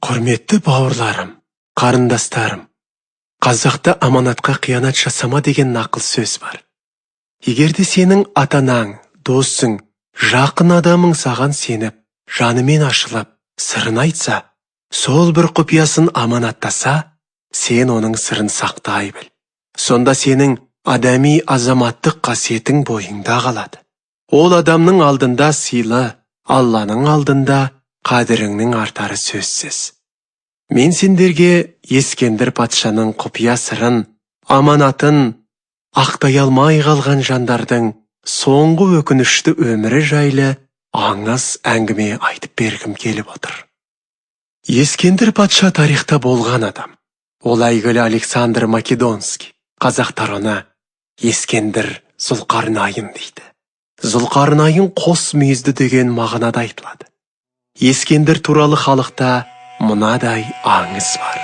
Құрметті бауырларым, қарындастарым, қазақта аманатқа қиянат жасама деген нақыл сөз бар. Егерде сенің атанаң, досың, жақын адамың саған сеніп, жанымен ашылып, сырын айтса, сол бір құпиясын аманаттаса, сен оның сырын сақтай біл. Сонда сенің адами азаматтық қасиетің бойыңда қалады. Ол адамның алдында сыйлы, Алланың алдында қадіріңнің артары сөзсіз. Мен сендерге Ескендір патшаның құпия сырын, аманатын, ақтай алмай қалған жандардың соңғы өкінішті өмірі жайлы аңыз әңгіме айтып бергім келіп отыр. Ескендір патша тарихта болған адам. Ол әйгілі Александр Македонский. Қазақтар оны Ескендір Зұлқарнайын дейді. Зұлқарнайын қос мүйізді деген мағынада айтылады. Ескендір туралы халықта мынадай аңыз бар.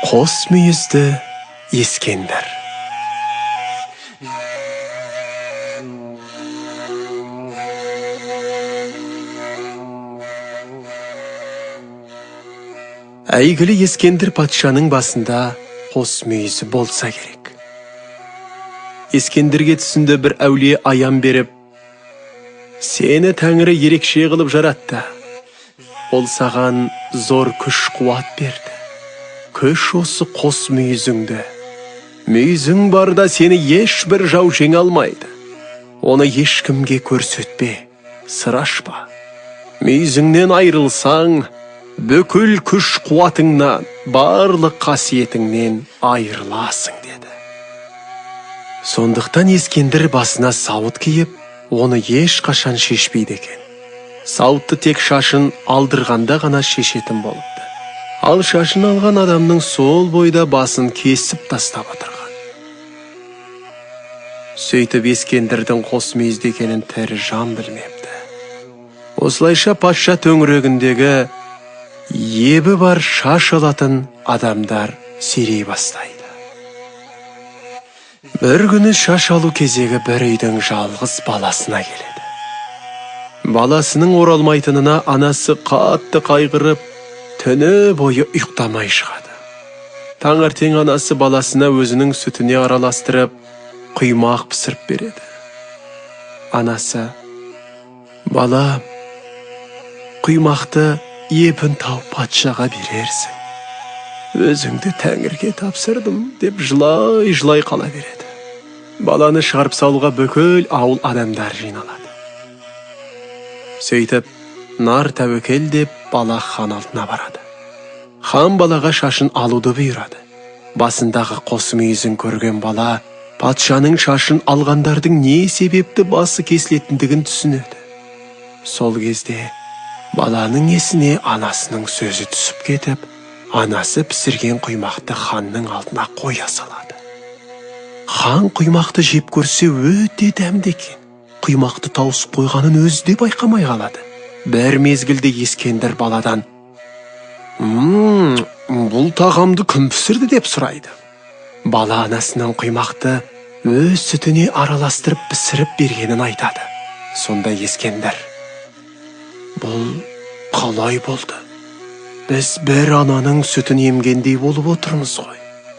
Қос мүйізді Ескендір. Әйгілі Ескендір патшаның басында қос мүйізі болса керек. Ескендірге түсінде бір әулие аян беріп, сені Тәңірі ерекше қылып жаратты. Ол саған зор күш қуат берді. Күш осы қос мүйізіңді. Мүйізің барда сені ешбір жау жеңе алмайды. Оны ешкімге көрсетпе, сыр ашпа. Мүйізіңнен айрылсаң, бүкіл күш қуатыңнан, барлық қасиетіңнен айрыласың деді. Сондықтан Ескендір басына сауыт киіп, оны ешқашан шешпейді екен. Сауытты тек шашын алдырғанда ғана шешетін болыпты. Ал шашын алған адамның сол бойда басын кесіп тастап отырған. Сөйтіп Ескендірдің қос мүйізді екенін тірі жан білмепті. Осылайша патша төңірегіндегі ебі бар шаш алатын адамдар сирей бастайды. Бір күні шаш алу кезегі бір үйдің жалғыз баласына келеді. Баласының оралмайтынына анасы қатты қайғырып, түні бойы ұйықтамай шығады. Таңертең анасы баласына өзінің сүтіне араластырып, құймақ пісіріп береді. Анасы: «Балам, құймақты ебін тауып патшаға берерсің. Өзіңді Тәңірге тапсырдым» деп жылай қала береді. Баланы шығарып салуға бүкіл ауыл адамдар жиналады. Сөйтіп, нар тәуекел деп бала хан алдына барады. Хан балаға шашын алуды бұйырады. Басындағы қос мүйізін көрген бала патшаның шашын алғандардың не себепті басы кесілетіндігін түсінеді. Сол кезде баланың есіне анасының сөзі түсіп кетіп, анасы пісірген құймақты ханның алдына қоя салады. Хан құймақты жеп көрсе өте дәмді екен. Құймақты тауысып қойғанын өзі де байқамай қалады. Бір мезгілде Ескендір баладан: «Бұл тағамды кім пісірді?» деп сұрайды. Бала анасының құймақты өз сүтіне араластырып пісіріп бергенін айтады. Сонда Ескендір: «Бұл қалай болды? Біз бір ананың сүтін емгендей болып отырмыз ғой.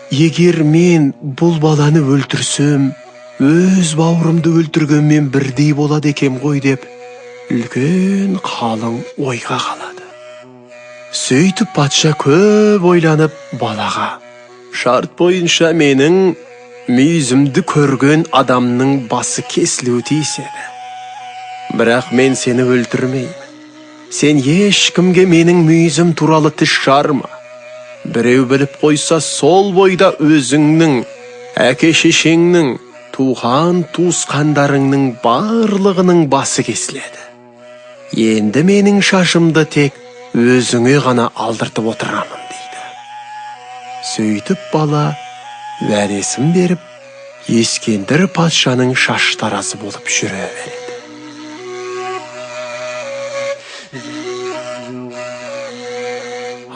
Егер мен бұл баланы өлтірсем, өз бауырымды өлтіргенмен бірдей болады екен ғой» деп үлкен қалың ойға қалады. Сөйтіп патша көп ойланып балаға: «Шарт бойынша менің мүйізімді көрген адамның басы кесілуі тиіс еді. Бірақ мен сені өлтірмеймін. Сен ешкімге менің мүйізім туралы тіс жарма. Біреу біліп қойса, сол бойда өзіңнің, әке-шешеңнің, туған-туысқандарыңның барлығының басы кесіледі. Енді менің шашымды тек өзіңе ғана алдыртып отырамын» дейді. Сөйтіп бала уәдесін беріп, Ескендір патшаның шаш таразы болып жүре береді.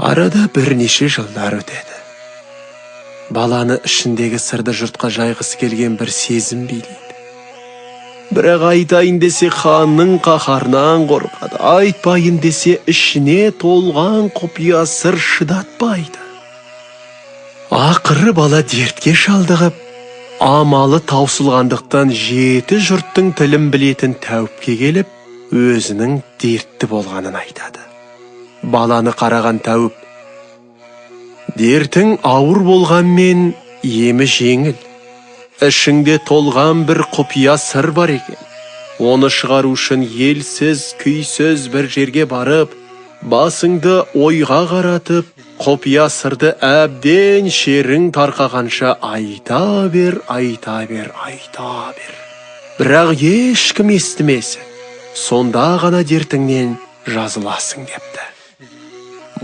Арада бірнеше жылдар өтеді. Баланы ішіндегі сырды жұртқа жайғысы келген бір сезім билейді. Бірақ айтайын десе ханның қаһарынан қорқады, айтпайын десе ішіне толған құпия сыр шыдатпайды. Ақыры бала дертке шалдығып, амалы таусылғандықтан 7 жұрттың тілін білетін тәуіпке келіп, өзінің дертті болғанын айтады. Баланы қараған тәуіп: дертің ауыр болғанмен емі жеңіл. Ішіңде толған бір құпия сыр бар екен. Оны шығару үшін елсіз, күйсіз бір жерге барып, басыңды ойға қаратып, құпия сырды әбден шерің тарқағанша айта бер. Бірақ ешкім естімесін. Сонда ғана дертіңнен жазыласың депті.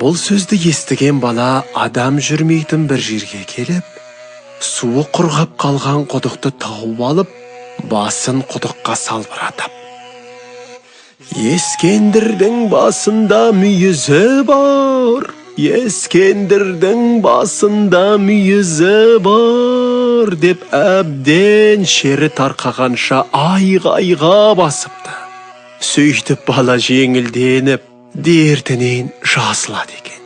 Бұл сөзді естіген бала адам жүрмейтін бір жерге келіп, суы құрғап қалған құдықты тауып алып, басын құдыққа салбыратып: ескендірдің басында мүйізі бар, ескендірдің басында мүйізі бар, деп әбден шері тарқағанша айғайға басыпты. Сөйтіп бала жеңілденіп, дертінен жазылады екен.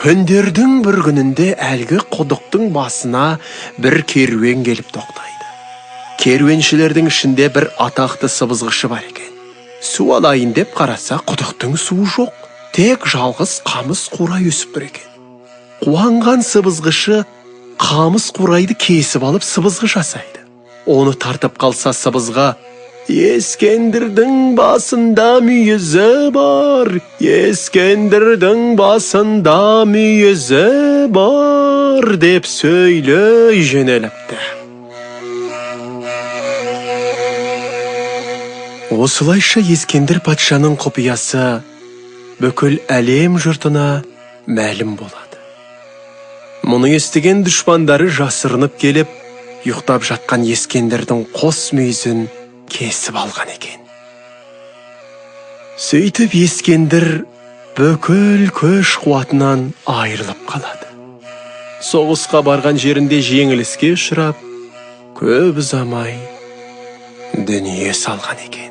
Күндердің бір күнінде әлгі құдықтың басына бір керуен келіп тоқтайды. Керуеншілердің ішінде бір атақты сыбызғышы бар екен. Су алайын деп қараса, құдықтың суы жоқ, тек жалғыз қамыс қурай өсіп тұр екен. Қуанған сыбызғышы қамыс қурайды кесіп алып сыбызғы жасайды. Оны тартып қалса сыбызға: ескендірдің басында мүйізі бар, ескендірдің басында мүйізі бар, деп сөйлей жөнеліпті. Осылайша Ескендір патшаның құпиясы бүкіл әлем жұртына мәлім болады. Мұны естіген дұшпандары жасырынып келіп, ұйықтап жатқан Ескендірдің қос мүйізін кесіп алған екен. Сөйтіп Ескендір бүкіл күш қуатынан айырылып қалады. Соғысқа барған жерінде жеңіліске ұшырап, көп ұзамай дүние салған екен.